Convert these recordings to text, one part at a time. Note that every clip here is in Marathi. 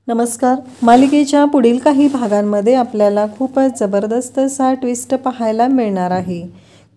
नमस्कार. मालिकेच्या पुढील काही भागांमध्ये आपल्याला खूपच जबरदस्त असा ट्विस्ट पाहायला मिळणार आहे.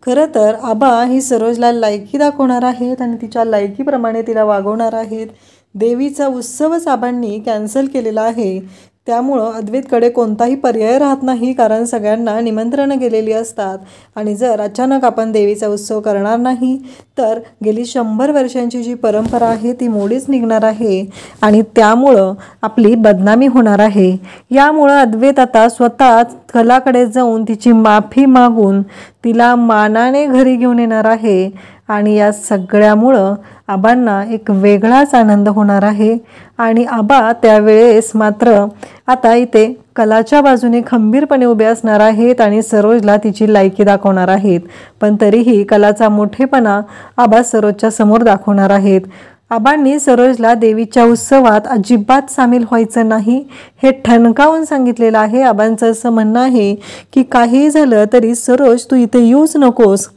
खरं तर आबा ही सरोजला लायकी दाखवणार आहेत आणि तिच्या लायकीप्रमाणे तिला वागवणार आहेत. देवीचा उत्सवच आबांनी कॅन्सल केलेला आहे. त्यामुळं अद्वैतकडे कोणताही पर्याय राहत नाही, कारण सगळ्यांना निमंत्रणं गेलेली असतात आणि जर अचानक आपण देवीचा उत्सव करणार नाही तर गेली 100 वर्षांची जी परंपरा आहे ती मोडीच निघणार आहे आणि त्यामुळं आपली बदनामी होणार आहे. यामुळं अद्वैत आता स्वतः कलाकडे जाऊन तिची माफी मागून तिला मानाने घरी घेऊन येणार आहे आणि या सगळ्यामुळं आबांना एक वेगळाच आनंद होणार आहे. आणि आबा त्यावेळेस मात्र आता इथे कलाच्या बाजूने खंबीरपणे उभे असणार आहेत आणि सरोजला तिची लायकी दाखवणार आहेत. पण तरीही कलाचा मोठेपणा आबा सरोजच्या समोर दाखवणार आहेत. आबांनी सरोजला देवीच्या उत्सवात अजिबात सामील व्हायचं नाही हे ठणकावून सांगितलेलं आहे. आबांचं असं म्हणणं आहे की काहीही झालं तरी सरोज तू इथे येऊच नकोस,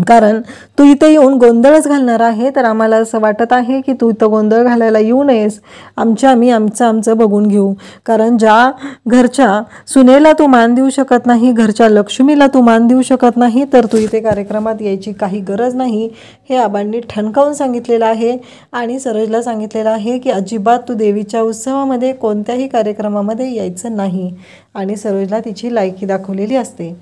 कारण तू इथे येऊन गोंधळच घालणार आहे. तर आम्हाला असं वाटत आहे की तू इथं गोंधळ घालायला येऊ नयेस. आम्ही आमचं बघून घेऊ. कारण ज्या घरच्या सुनेला तू मान देऊ शकत नाही, घरच्या लक्ष्मीला तू मान देऊ शकत नाही, तर तू इथे कार्यक्रमात यायची काही गरज नाही हे आबांनी ठणकावून सांगितलेलं आहे. आणि सरोजला सांगितलेलं आहे की अजिबात तू देवीच्या उत्सवामध्ये कोणत्याही कार्यक्रमामध्ये यायचं नाही. आणि सरोजला तिची लायकी दाखवलेली असते.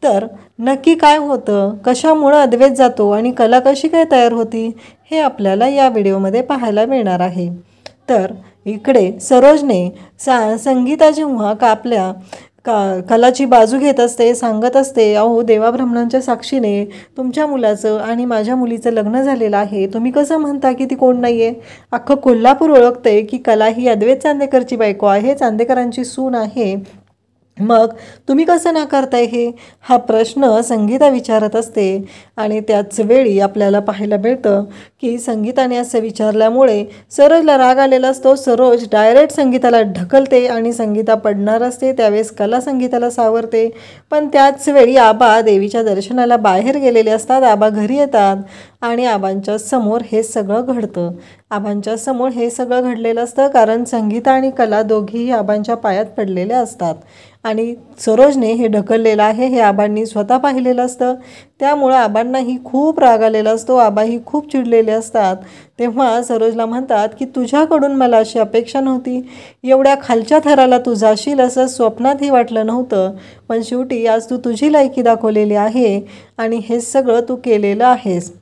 तर नक्की काय होतं, कशामुळं अद्वैत जातो आणि कला कशी काय तयार होती हे आपल्याला या व्हिडिओमध्ये पाहायला मिळणार आहे. तर इकडे सरोजने संगीता जेव्हा आपल्या कलाची बाजू घेत असते, सांगत असते, अहो देवाब्राह्मणांच्या साक्षीने तुमच्या मुलाचं आणि माझ्या मुलीचं लग्न झालेलं आहे, तुम्ही कसं म्हणता की ती कोण नाही आहे? अख्खं कोल्हापूर ओळखतंय की कला ही अद्वैत चांदेकरची बायको आहे, चांदेकरांची सून आहे, मग तुम्ही कसं नाकारताय हे? हा प्रश्न संगीता विचारत असते. आणि त्याच वेळी आपल्याला पाहायला मिळतं की संगीताने असं विचारल्यामुळे सरोजला राग आलेला असतो. सरोज डायरेक्ट संगीताला ढकलते आणि संगीता पडणार असते. त्यावेळेस कला संगीताला सावरते. पण त्याच वेळी आबा देवीच्या दर्शनाला बाहेर गेलेले असतात. आबा घरी येतात आणि आबांच्या समोर हे सगळं घडतं. आबांच्या समोर हे सगळं घडलेलं असतं कारण संगीता आणि कला दोघीही आबांच्या पायात पडलेल्या असतात आणि सरोजने हे ढकललेलं आहे हे आबांनी स्वतः पाहिलेलं असतं. त्यामुळं आबांनाही खूप राग आलेला असतो. आबाही खूप चिडलेले असतात. तेव्हा सरोजला म्हणतात की तुझ्याकडून मला अशी अपेक्षा नव्हती, एवढ्या खालच्या थराला तू जाशील असं स्वप्नातही वाटलं नव्हतं, पण शेवटी आज तू तुझी लायकी दाखवलेली आहे आणि हे सगळं तू केलेलं आहेस.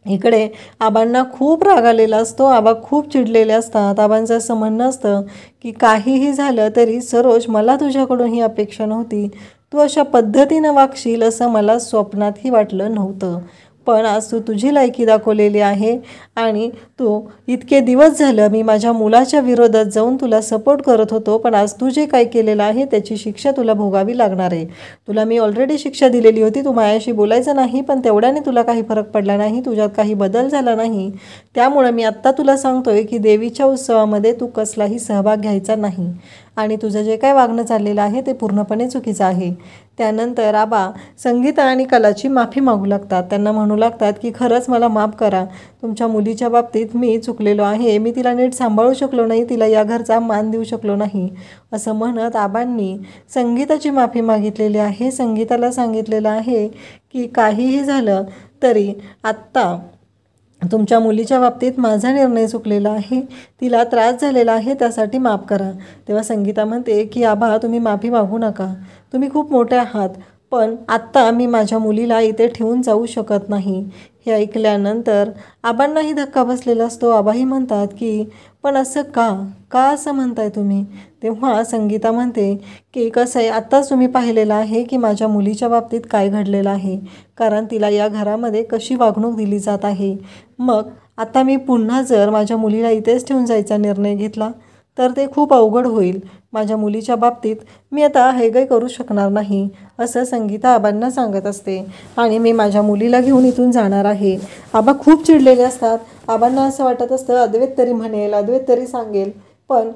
इकडे आबांना खूप राग आलेला असतो. आबा खूप चिडलेले असतात. आबांचं असं म्हणणं असतं की काहीही झालं तरी सरोज मला तुझ्याकडून ही अपेक्षा नव्हती, तू अशा पद्धतीनं वागशील असं मला स्वप्नातही वाटलं नव्हतं, पण आज तू तुझी लायकी दाखवलेली आहे आणि तू इतके दिवस झालं मी माझ्या मुलाच्या विरोधात जाऊन तुला सपोर्ट करत होतो, पण आज तू जे काय केलेलं आहे त्याची शिक्षा तुला भोगावी लागणार आहे. तुला मी ऑलरेडी शिक्षा दिलेली होती, तू माझ्याशी बोलायचं नाही, पण तेवढ्याने तुला काही फरक पडला नाही, तुझ्यात काही बदल झाला नाही. त्यामुळं मी आत्ता तुला सांगतोय की देवीच्या उत्सवामध्ये तू कसलाही सहभाग घ्यायचा नाही आणि तुझं जे काय वागणं चाललेलं आहे ते पूर्णपणे चुकीचं आहे. त्यानंतर आबा संगीता आणि कलाची माफी मागू लागतात. त्यांना म्हणू लागतात की खरंच मला माफ करा, तुमच्या मुलीच्या बाबतीत मी चुकलेलो आहे, मी तिला नीट सांभाळू शकलो नाही, तिला या घरचा मान देऊ शकलो नाही असं म्हणत आबांनी संगीताची माफी मागितलेली आहे. संगीताला सांगितलेलं आहे की काहीही झालं तरी आत्ता तुमच्या मुलीच्या बाबतीत माझा निर्णय चुकलेला आहे, तिला त्रास झालेला आहे, त्यासाठी माफ करा. तेव्हा संगीता म्हणते की आबा तुम्ही माफी मागू नका, तुम्ही खूप मोठे आहात, पण आत्ता मी माझ्या मुलीला इथे ठेवून जाऊ शकत नाही. हे ऐकल्यानंतर आबांनाही धक्का बसलेला असतो. आबाही म्हणतात की पण असं का असं म्हणताय तुम्ही? तेव्हा संगीता म्हणते की कसं आहे, आत्ताच तुम्ही पाहिलेलं आहे की माझ्या मुलीच्या बाबतीत काय घडलेलं आहे, कारण तिला या घरामध्ये कशी वागणूक दिली जात आहे. मग आता मी पुन्हा जर माझ्या मुलीला इथेच ठेवून जायचा निर्णय घेतला तर ते खूप अवघड होईल. माझ्या मुलीच्या बाबतीत मी आता हेगै करू शकणार नाही असं संगीता आबांना सांगत असते आणि मी माझ्या मुलीला घेऊन इथून जाणार आहे. आबा खूप चिडलेले असतात. आबांना असं वाटत असतं अद्वैत तरी म्हणेल, अद्वैत तरी सांगेल, पण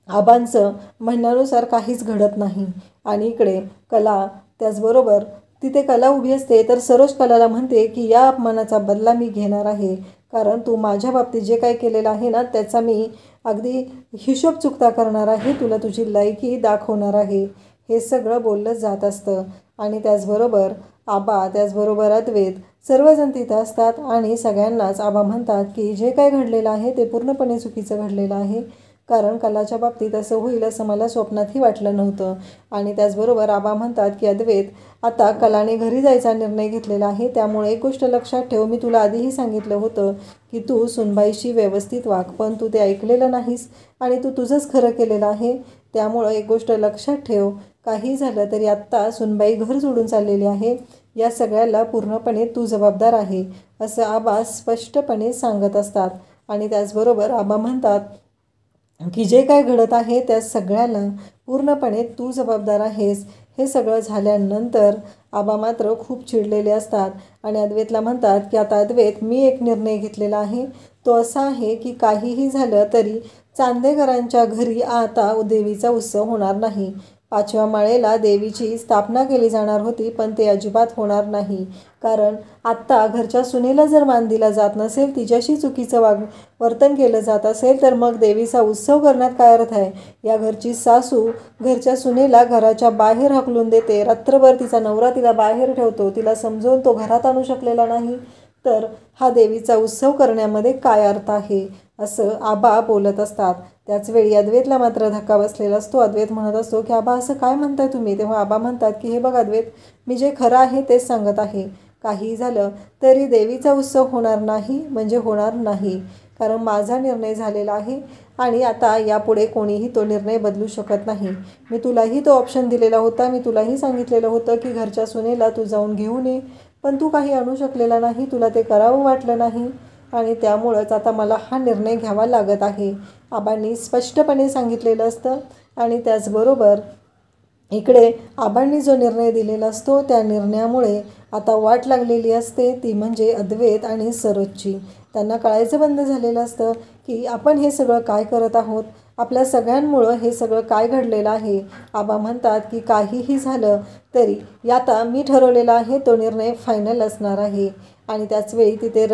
आबांचं म्हणण्यानुसार काहीच घडत नाही. आणि इकडे कला त्याचबरोबर तिथे कला उभी असते. तर सरोज कलाला म्हणते की या अपमानाचा बदला मी घेणार आहे, कारण तू माझ्या बाबतीत जे काय केलेलं आहे ना त्याचा मी अगदी हिशोब चुकता करणार आहे, तुला तुझी लायकी दाखवणार आहे, हे सगळं बोललं जात असतं. आणि त्याचबरोबर आबा, त्याचबरोबर अद्वैत सर्वजण तिथं असतात आणि सगळ्यांनाच आबा म्हणतात की जे काय घडलेलं आहे ते पूर्णपणे चुकीचं घडलेलं आहे, कारण कलाच्या बाबतीत असं होईल असं मला स्वप्नातही वाटलं नव्हतं. आणि त्याचबरोबर आबा म्हणतात की अद्वैत, आता कलाने घरी जायचा निर्णय घेतलेला आहे, त्यामुळे एक गोष्ट लक्षात ठेव, मी तुला आधीही सांगितलं होतं की तू सुनबाईशी व्यवस्थित वाग, पण तू ते ऐकलेलं नाहीस आणि तू तुझंच खरं केलेलं आहे. त्यामुळं एक गोष्ट लक्षात ठेव, काही झालं तरी आत्ता सुनबाई घर सोडून चाललेली आहे, या सगळ्याला पूर्णपणे तू जबाबदार आहे, असं आबा स्पष्टपणे सांगत असतात. आणि त्याचबरोबर आबा म्हणतात की जे काय घडत आहे त्या सगळ्याला पूर्णपणे तू जबाबदार आहेस. हे सगळं झाल्यानंतर आबा मात्र खूप चिडलेले असतात आणि अद्वैतला म्हणतात की आता अद्वैत, मी एक निर्णय घेतलेला आहे, तो असा आहे की काहीही झालं तरी चांदेकरांच्या घरी आता देवीचा उत्सव होणार नाही. 5व्या माळेला देवीची स्थापना केली जाणार होती, पण ते अजिबात होणार नाही, कारण आत्ता घरच्या सुनेला जर मान दिला जात नसेल, तिच्याशी चुकीचं वर्तन केलं जात असेल, तर मग देवीचा उत्सव करण्यात काय अर्थ आहे. या घरची सासू घरच्या सुनेला घराच्या बाहेर हकलून देते, रात्रभर तिचा नवरा तिला बाहेर ठेवतो, तिला समजवून तो घरात आणू शकलेला नाही, तर हा देवीचा उत्सव करण्यामध्ये काय अर्थ आहे, असं आबा बोलत असतात. त्याचवेळी अद्वैतला मात्र धक्का बसलेला असतो. अद्वैत म्हणत असतो की आबा, असं काय म्हणताय तुम्ही. तेव्हा आबा म्हणतात की हे बघ अद्वैत, मी जे खरं आहे तेच सांगत आहे, काही झालं तरी देवीचा उत्सव होणार नाही म्हणजे होणार नाही, कारण माझा निर्णय झालेला आहे आणि आता यापुढे कोणीही तो निर्णय बदलू शकत नाही. मी तुलाही तो ऑप्शन दिलेला होता, मी तुलाही सांगितलेलं होतं की घरच्या सुनेला तू जाऊन घेऊन ये, पण तू काही आणू शकलेला नाही, तुला ते करावं वाटलं नाही आणि त्यामुळंच आता मला हा निर्णय घ्यावा लागत आहे, आबांनी स्पष्टपणे सांगितलेलं असतं. आणि त्याचबरोबर इकडे आबांनी जो निर्णय दिलेला असतो त्या निर्णयामुळे आता वाट लागलेली असते, ती म्हणजे अद्वैत आणि सरोजची. त्यांना कळायचं बंद झालेलं असतं की आपण हे सगळं काय करत आहोत, आपल्या सगळ्यांमुळं हे सगळं काय घडलेलं आहे. आबा म्हणतात की काहीही झालं तरी आता मी ठरवलेला आहे तो निर्णय फायनल असणार आहे. आणि त्याचवेळी तिथे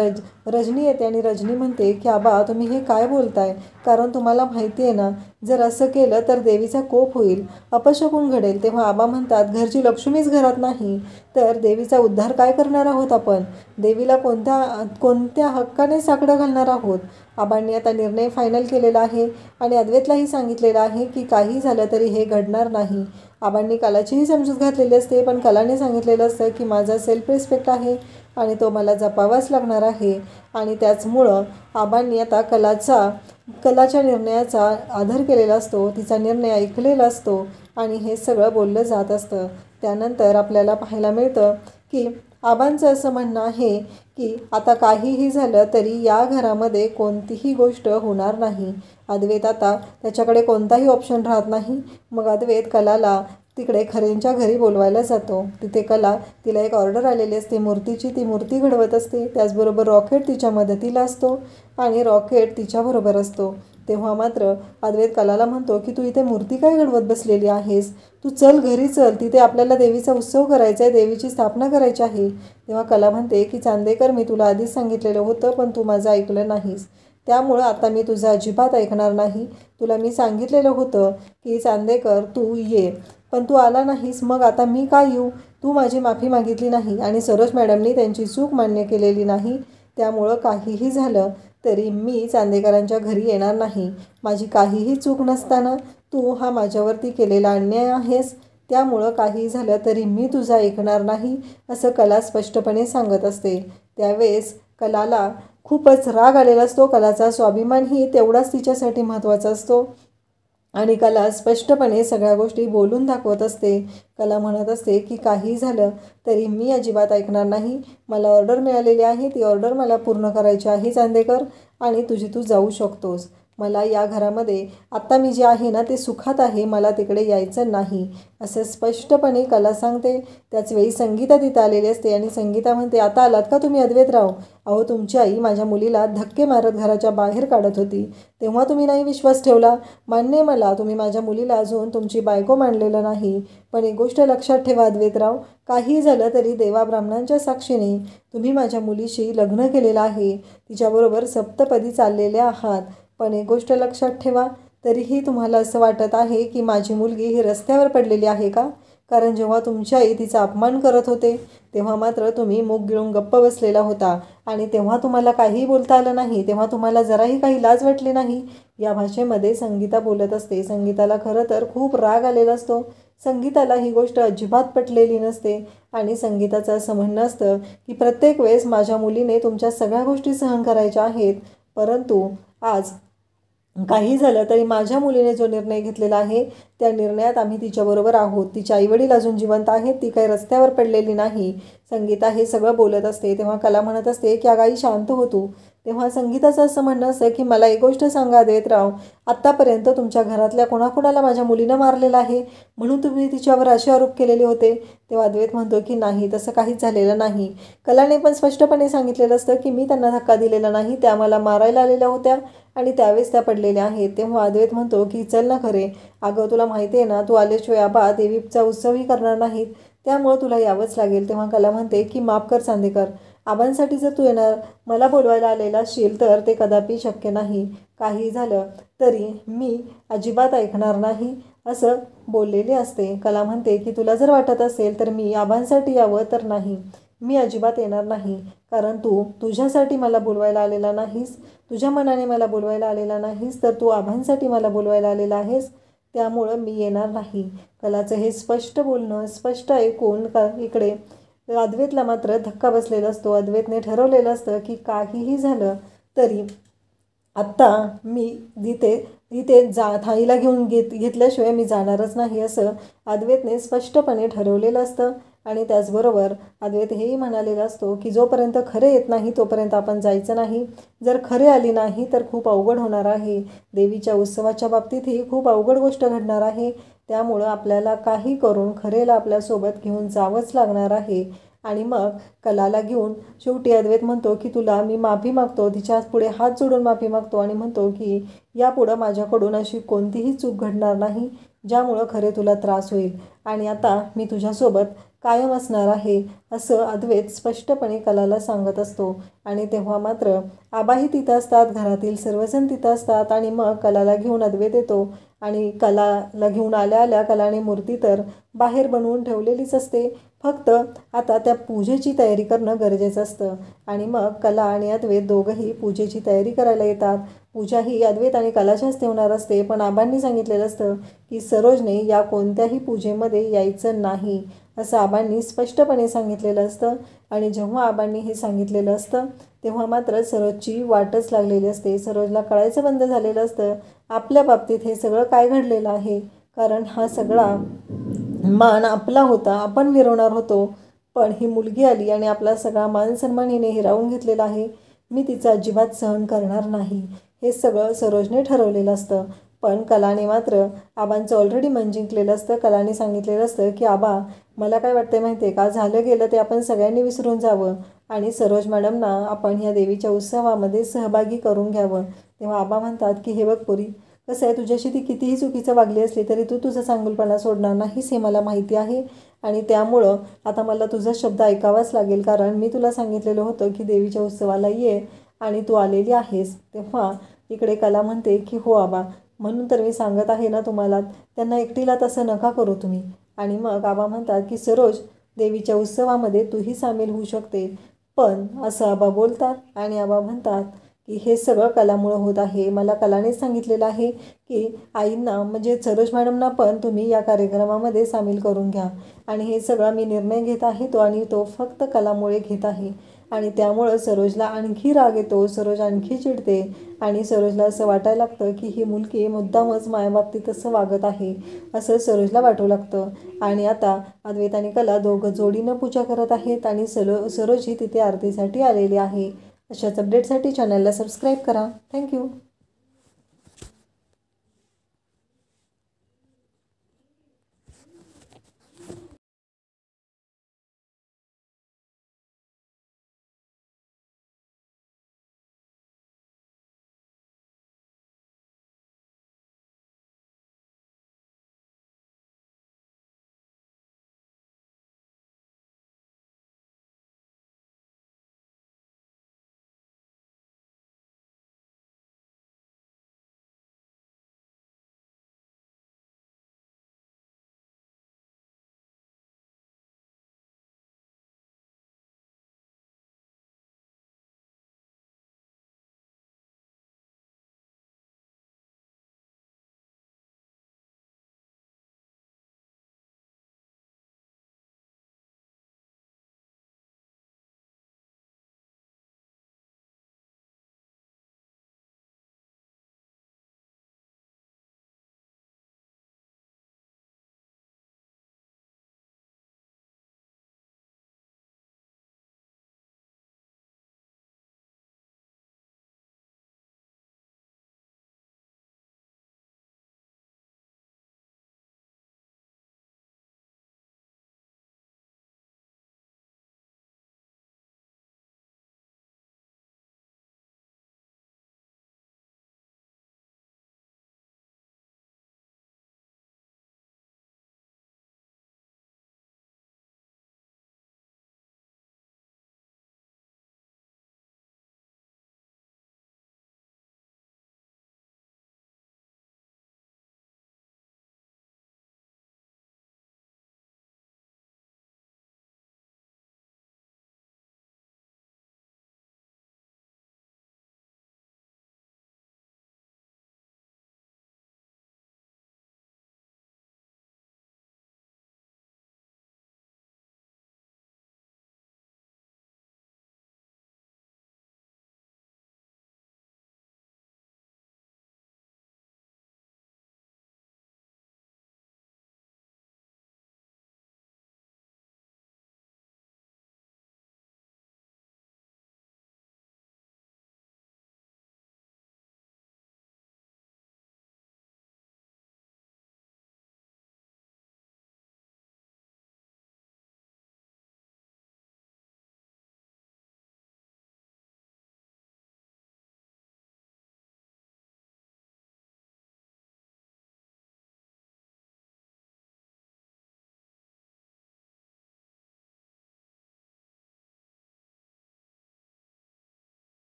रजनी येते आणि रजनी म्हणते की आबा, तुम्ही हे काय बोलताय, कारण तुम्हाला माहिती आहे ना, जर असं केलं तर देवीचा कोप होईल, अपशकुन घडेल. तेव्हा आबा म्हणतात, घरची लक्ष्मीच घरात नाही तर देवीचा उद्धार काय करणार आहोत आपण, देवीला कोणत्या हक्काने साकडं घालणार आहोत. आबांनी आता निर्णय फायनल केलेला आहे आणि अद्वैतलाही सांगितलेलं आहे की काही झालं तरी हे घडणार नाही. आबांनी कलाचीही समजूत घातलेली असते, पण कलाने सांगितलेलं असतं की माझा सेल्फ रिस्पेक्ट आहे आणि तो मला जपावाच लागणार आहे. आणि त्याचमुळं आबांनी आता कलाच्या निर्णयाचा आदर केलेला असतो, तिचा निर्णय ऐकलेला असतो आणि हे सगळं बोललं जात असतं. त्यानंतर आपल्याला पाहायला मिळतं की आबांचं असं म्हणणं आहे की आता काहीही झालं तरी या घरामध्ये कोणतीही गोष्ट होणार नाही. अद्वैत आता त्याच्याकडे कोणताही ऑप्शन राहत नाही. मग अद्वैत कलाला तिकडे खरेंच्या घरी बोलवायला जातो. तिथे तिला एक ऑर्डर आलेली असते मूर्तीची, ती मूर्ती घडवत असते. त्याचबरोबर रॉकेट तिच्या मदतीला असतो आणि रॉकेट तिच्याबरोबर असतो. तेव्हा मात्र अद्वैत कलाला म्हणतो की तू इथे मूर्ती काय घडवत बसलेली आहेस, तू चल घरी चल, तिथे आपल्याला देवीचा उत्सव करायचा आहे, देवीची स्थापना करायची आहे. तेव्हा कला म्हणते की चांदेकर, मी तुला आधीच सांगितलेलं होतं पण तू माझं ऐकलं नाहीस, त्यामुळं आता मी तुझं अजिबात ऐकणार नाही. तुला मी सांगितलेलं होतं की चांदेकर तू ये, पण तू आला नाहीस, मग आता मी काय येऊ. तू माझी माफी मागितली नाही आणि सरोज मॅडमनी त्यांची चूक मान्य केलेली नाही, त्यामुळं काहीही झालं तरी मी चांदेकरांच्या घरी येणार नाही. माझी काहीही चूक नसताना तू हा माझ्यावरती केलेला अन्याय आहेस, त्यामुळं काही झालं तरी मी तुझं ऐकणार नाही, असं कला स्पष्टपणे सांगत असते. त्यावेळेस कलाला खूपच राग आलेला असतो. कलाचा स्वाभिमानही तेवढाच तिच्यासाठी महत्त्वाचा असतो आणि कला स्पष्टपणे सगळ्या गोष्टी बोलून दाखवत असते. कला म्हणत असते की काही झालं तरी मी अजिबात ऐकणार नाही, मला ऑर्डर मिळालेली आहे, ती ऑर्डर मला पूर्ण करायची आहे चांदेकर, आणि तू जाऊ शकतोस. मला या घरामध्ये आत्ता मी जे आहे ना ते सुखात आहे, मला तिकडे यायचं नाही, असं स्पष्टपणे कला सांगते. त्याचवेळी संगीता तिथं आलेली असते आणि संगीता म्हणते, आता आलात का तुम्ही अद्वैतराव? अहो, तुमची आई माझ्या मुलीला धक्के मारत घराच्या बाहेर काढत होती, तेव्हा तुम्ही नाही विश्वास ठेवला. मान्य मला, तुम्ही माझ्या मुलीला अजून तुमची बायको मानलेलं नाही, पण एक गोष्ट लक्षात ठेवा अद्वैतराव, काही झालं तरी देवा ब्राह्मणांच्या साक्षीने तुम्ही माझ्या मुलीशी लग्न केलेलं आहे, तिच्याबरोबर सप्तपदी चाललेले आहात, पण एक गोष्ट लक्षात ठेवा, तरीही तुम्हाला असं वाटत आहे की माझी मुलगी ही रस्त्यावर पडलेली आहे का? कारण जेव्हा तुमची आई तिचा अपमान करत होते तेव्हा मात्र तुम्ही मूग गिळून गप्प बसलेला होता आणि तेव्हा तुम्हाला काहीही बोलता आलं नाही, तेव्हा तुम्हाला जराही काही लाज वाटली नाही. या भाषेमध्ये संगीता बोलत असते. संगीताला खरं तर खूप राग आलेला असतो. संगीताला ही गोष्ट अजिबात पटलेली नसते आणि संगीताचं असं म्हणणं असतं की प्रत्येक वेळेस माझ्या मुलीने तुमच्या सगळ्या गोष्टी सहन करायच्या आहेत, परंतु आज काही झालं तरी माझ्या मुलीने जो निर्णय घेतलेला आहे त्या निर्णयात आम्ही तिच्याबरोबर आहोत. तिचे आईवडील अजून जिवंत आहेत, ती काही रस्त्यावर पडलेली नाही. संगीता हे सगळं बोलत असते तेव्हा कला म्हणत असते की अगं आई शांत हो तू. तेव्हा संगीताचं असं म्हणणं असतं की मला एक गोष्ट सांगा अद्वैतराव, आत्तापर्यंत तुमच्या घरातल्या कोणाकोणाला माझ्या मुलीनं मारलेलं आहे म्हणून तुम्ही तिच्यावर असे आरोप केलेले होते? तेव्हा अद्वैत म्हणतो की नाही, तसं काहीच झालेलं नाही. कलाने पण स्पष्टपणे सांगितलेलं असतं की मी त्यांना धक्का दिलेला नाही, त्या मला मारायला आलेल्या होत्या आणि त्यावेळेस त्या पडलेल्या आहेत. तेव्हा अद्वैत म्हणतो की चल ना खरे, अगं तुला माहिती आहे ना, तू आल्याशिवाय आबा देवीचा उत्सवही करणार नाहीत, त्यामुळं तुला यावंच लागेल. तेव्हा कला म्हणते की माफ कर चांदेकर, आबांसाठी जर तू येणार मला बोलवायला आलेला असशील तर ते कदापि शक्य नाही. काही झालं तरी मी अजिबात ऐकणार नाही असं बोललेली असते. कला म्हणते की तुला जर वाटत असेल तर मी आबांसाठी यावं तर नाही, मी अजिबात येणार नाही. कारण तू तुझ्यासाठी मला बोलवायला आलेला नाहीस, तुझ्या मनाने मला बोलवायला आलेला नाहीस, तर तू आबांसाठी मला बोलवायला आलेला आहेस, त्यामुळं मी येणार नाही. कलाचं हे स्पष्ट बोलणं स्पष्ट ऐकून इकडे अद्वैतला मात्र धक्का बसलेला असतो. अद्वैतने ठरवलेलं असतं की काहीही झालं तरी आत्ता मी इथे थाईला घेतल्याशिवाय मी जाणारच नाही असं अद्वैतने स्पष्टपणे ठरवलेलं असतं. आणि त्याचबरोबर अद्वैत हेही म्हणालेला असतो की जोपर्यंत खरे येत नाही तोपर्यंत आपण जायचं नाही. जर खरे आली नाही तर खूप अवघड होणार आहे. देवीच्या उत्सवाच्या बाबतीतही खूप अवघड गोष्ट घडणार आहे. त्यामुळं आपल्याला काही करून खरेला आपल्यासोबत घेऊन जावंच लागणार आहे. आणि मग कलाला घेऊन शेवटी अद्वैत म्हणतो की तुला मी माफी मागतो, तिच्या पुढे हात जोडून माफी मागतो आणि म्हणतो की यापुढं माझ्याकडून अशी कोणतीही चूक घडणार नाही ज्यामुळं खरे तुला त्रास होईल आणि आता मी तुझ्यासोबत कायम असणार आहे असं अद्वैत स्पष्टपणे कलाला सांगत असतो. आणि तेव्हा मात्र आबाही तिथं असतात, घरातील सर्वजण तिथं असतात आणि मग कलाला घेऊन अद्वैत येतो आणि कलाला घेऊन आल्या कलाने मूर्ती तर बाहेर बनवून ठेवलेलीच असते, फक्त आता त्या पूजेची तयारी करणं गरजेचं असतं. आणि मग कला आणि अद्वैत दोघंही पूजेची तयारी करायला येतात. पूजा ही अद्वैत आणि कलाच्या हस्ते होणार असते, पण आबांनी सांगितलेलं असतं की सरोजने या कोणत्याही पूजेमध्ये यायचं नाही असं आबांनी स्पष्टपणे सांगितलेलं असतं. आणि जेव्हा आबांनी हे सांगितलेलं असतं तेव्हा मात्र सरोजची वाटच लागलेली असते. सरोजला कळायचं बंद झालेलं असतं आपल्या बाबतीत हे सगळं काय घडलेलं आहे, कारण हा सगळा मान आपला होता, आपण मिरवणार होतो, पण ही मुलगी आली आणि आपला सगळा मान सन्मान हिने हिरावून घेतलेला आहे, मी तिचं अजिबात सहन करणार नाही, हे सगळं सरोजने ठरवलेलं असतं. पण कलाने मात्र आबांचं ऑलरेडी मन जिंकलेलं असतं. कलाने सांगितलेलं असतं की आबा मला काय वाटतं माहिती आहे का, झालं गेलं ते आपण सगळ्यांनी विसरून जावं आणि सरोज मॅडमना आपण ह्या देवीच्या उत्सवामध्ये सहभागी करून घ्यावं. तेव्हा आबा म्हणतात की हे बघ पोरी, कसं आहे, तुझ्याशी ती कितीही चुकीचं वागली असली तरी तू तुझा चांगुलपणा सोडणार नाहीस हे मला माहिती आहे आणि त्यामुळं आता मला तुझा शब्द ऐकावाच लागेल, कारण मी तुला सांगितलेलं होतं की देवीच्या उत्सवाला ये आणि तू आलेली आहेस. तेव्हा इकडे कला म्हणते की हो आबा, म्हणून तर मी सांगत आहे ना तुम्हाला, त्यांना एकटीला तसं नका करू तुम्ही. आणि मग आबा म्हणतात की सरोज, देवीच्या उत्सवामध्ये तूही सामील होऊ शकते. पण असं आबा बोलतात आणि आबा म्हणतात की हे सगळं कलामुळं होत आहे. मला कलानेच सांगितलेलं आहे की आईंना म्हणजे सरोज मॅडमना पण तुम्ही या कार्यक्रमामध्ये सामील करून घ्या आणि हे सगळं मी निर्णय घेत आहे तो फक्त कलामुळे घेत आहे. आणि त्यामुळं सरोजला आणखी राग येतो, सरोज आणखी चिडते आणि सरोजला असं वाटायला लागतं की ही मुलगी मुद्दामच माझ्याबाबतीत असं वागत आहे असं सरोजला वाटू लागतं. आणि आता अद्वैत आणि कला दोघं जोडीनं पूजा करत आहेत आणि सरोज ही तिथे आरतीसाठी आलेली आहे. अशाच अपडेटसाठी चॅनलला सबस्क्राईब करा. थँक्यू.